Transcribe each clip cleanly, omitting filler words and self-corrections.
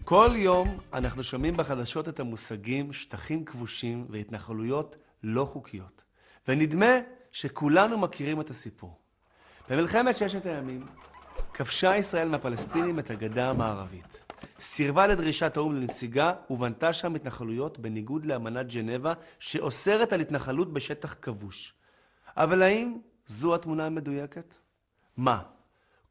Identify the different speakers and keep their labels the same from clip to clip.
Speaker 1: כל יום אנחנו שומעים בחדשות את המושגים שטחים כבושים והתנחלויות לא חוקיות. ונדמה שכולנו מכירים את הסיפור. במלחמת ששת הימים כבשה ישראל מהפלסטינים את הגדה המערבית. סירבה לדרישת האו"ם לנסיגה ובנתה שם התנחלויות בניגוד לאמנת ג'נבה שאוסרת על התנחלות בשטח כבוש. אבל האם זו התמונה המדויקת? מה?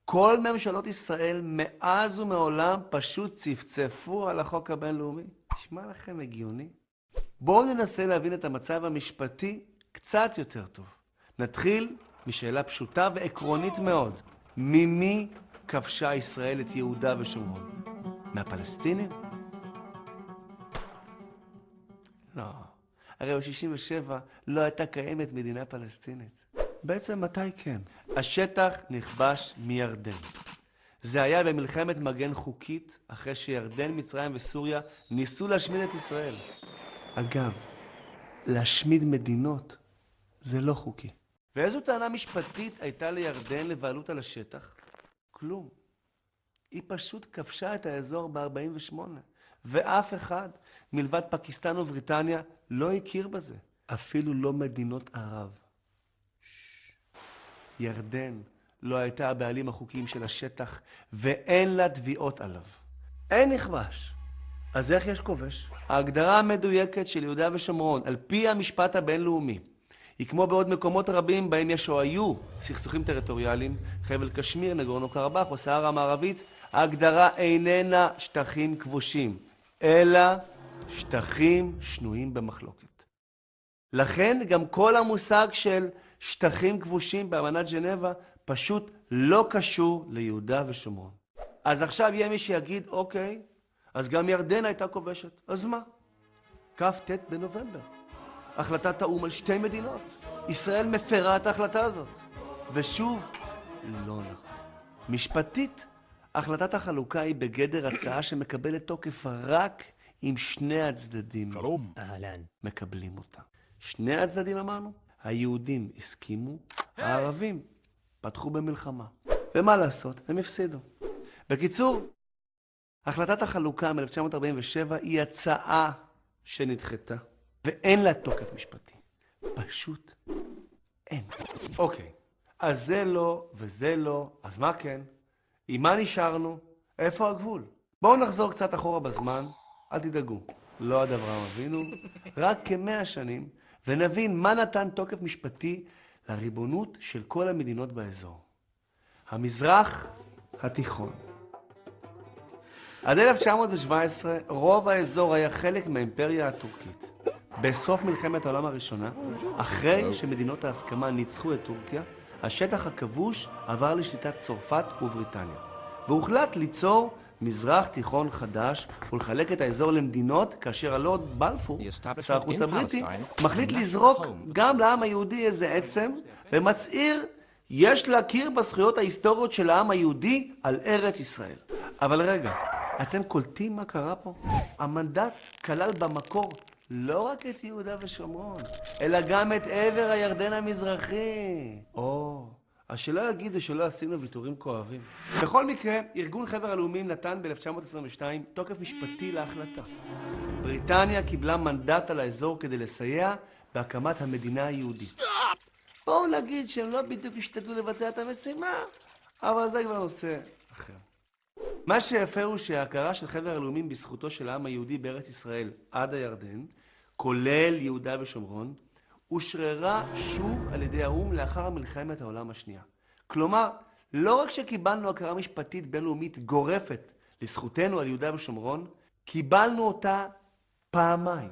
Speaker 1: כל ממשלות ישראל מאז ומעולם פשוט צפצפו על החוק הבינלאומי? נשמע לכם הגיוני? בואו ננסה להבין את המצב המשפטי קצת יותר טוב. נתחיל משאלה פשוטה ועקרונית מאוד. ממי כבשה ישראל את יהודה ושומרון? מהפלסטינים? לא. הרי ב-67 לא הייתה קיימת מדינה פלסטינית. בעצם מתי כן? השטח נכבש מירדן. זה היה במלחמת מגן חוקית, אחרי שירדן, מצרים וסוריה ניסו להשמיד את ישראל. אגב, להשמיד מדינות זה לא חוקי. ואיזו טענה משפטית הייתה לירדן לבעלות על השטח? כלום. היא פשוט כבשה את האזור ב-48, ואף אחד מלבד פקיסטן ובריטניה לא הכיר בזה. אפילו לא מדינות ערב. ירדן לא הייתה הבעלים החוקיים של השטח, ואין לה תביעות עליו. אין נכבש. אז איך יש כובש? ההגדרה המדויקת של יהודה ושומרון, על פי המשפט הבינלאומי, היא כמו בעוד מקומות רבים בהם יש או היו סכסוכים טריטוריאליים, חבל קשמיר, נגורנו קרבאח או סהרה המערבית, ההגדרה איננה שטחים כבושים, אלא שטחים שנויים במחלוקת. לכן גם כל המושג של שטחים כבושים באמנת ג'נבה פשוט לא קשור ליהודה ושומרון. אז עכשיו יהיה מי שיגיד, אוקיי, אז גם ירדן הייתה כובשת. אז מה? כ"ט בנובמבר. החלטת האו"ם על שתי מדינות. ישראל מפרה את ההחלטה הזאת. ושוב, לא נכון. משפטית, החלטת החלוקה היא בגדר הצעה שמקבלת תוקף רק אם שני הצדדים מקבלים אותה. שני הצדדים אמרנו? היהודים הסכימו, הערבים פתחו במלחמה. ומה לעשות? הם הפסידו. בקיצור, החלטת החלוקה מ-1947 היא הצעה שנדחתה, ואין לה תוקף משפטי. פשוט אין. אוקיי, אז זה לא וזה לא, אז מה כן? עם מה נשארנו? איפה הגבול? בואו נחזור קצת אחורה בזמן, אל תדאגו, לא עד אברהם אבינו, רק כ100 שנים, ונבין מה נתן תוקף משפטי לריבונות של כל המדינות באזור. המזרח התיכון. עד 1917 רוב האזור היה חלק מהאימפריה הטורקית. בסוף מלחמת העולם הראשונה, אחרי שמדינות ההסכמה ניצחו את טורקיה, השטח הכבוש עבר לשליטת צרפת ובריטניה. והוחלט ליצור מזרח תיכון חדש ולחלק את האזור למדינות, כאשר הלורד בלפור, שר החוץ הבריטי, מחליט לזרוק גם לעם היהודי איזה עצם, ומצהיר יש להכיר בזכויות ההיסטוריות של העם היהודי על ארץ ישראל. אבל רגע, אתם קולטים מה קרה פה? המנדט כלל במקור לא רק את יהודה ושומרון, אלא גם את עבר הירדן המזרחי. אז שלא יגידו שלא עשינו ויתורים כואבים. בכל מקרה, ארגון חבר הלאומים נתן ב-1922 תוקף משפטי להחלטה. בריטניה קיבלה מנדט על האזור כדי לסייע בהקמת המדינה היהודית. בואו נגיד שהם לא בדיוק השתדלו לבצע את המשימה, אבל זה כבר נושא אחר. מה שיפה הוא שההכרה של חבר הלאומים בזכותו של העם היהודי בארץ ישראל עד הירדן, כולל יהודה ושומרון, אושררה שוב על ידי האו"ם לאחר מלחמת העולם השנייה. כלומר, לא רק שקיבלנו הכרה משפטית בינלאומית גורפת לזכותנו על יהודה ושומרון, קיבלנו אותה פעמיים.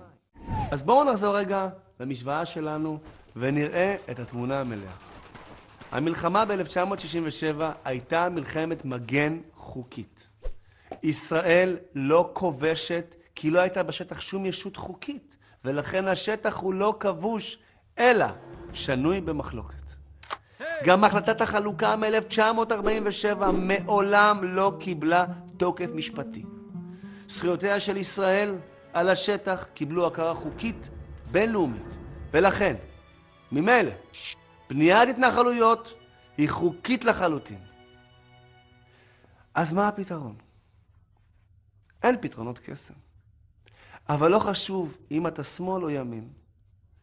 Speaker 1: אז בואו נחזור רגע למשוואה שלנו ונראה את התמונה המלאה. המלחמה ב-1967 הייתה מלחמת מגן חוקית. ישראל לא כובשת כי לא הייתה בשטח שום ישות חוקית, ולכן השטח הוא לא כבוש, אלא שנוי במחלוקת. גם החלטת החלוקה מ-1947 מעולם לא קיבלה תוקף משפטי. זכויותיה של ישראל על השטח קיבלו הכרה חוקית בינלאומית, ולכן, ממילא, בניית התנחלויות היא חוקית לחלוטין. אז מה הפתרון? אין פתרונות קסם. אבל לא חשוב אם אתה שמאל או ימין.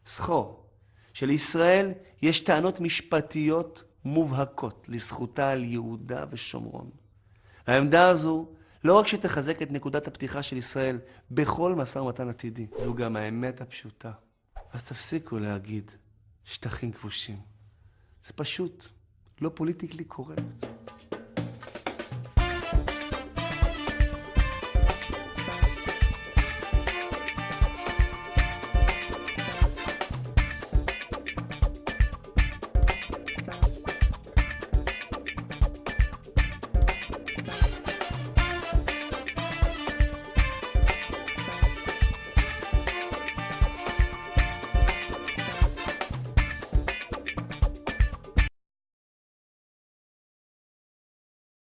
Speaker 1: זכור, שלישראל יש טענות משפטיות מובהקות לזכותה על יהודה ושומרון. העמדה הזו לא רק שתחזק את נקודת הפתיחה של ישראל בכל משא ומתן עתידי, זו גם האמת הפשוטה. אז תפסיקו להגיד שטחים כבושים. זה פשוט לא פוליטיקלי קורקט.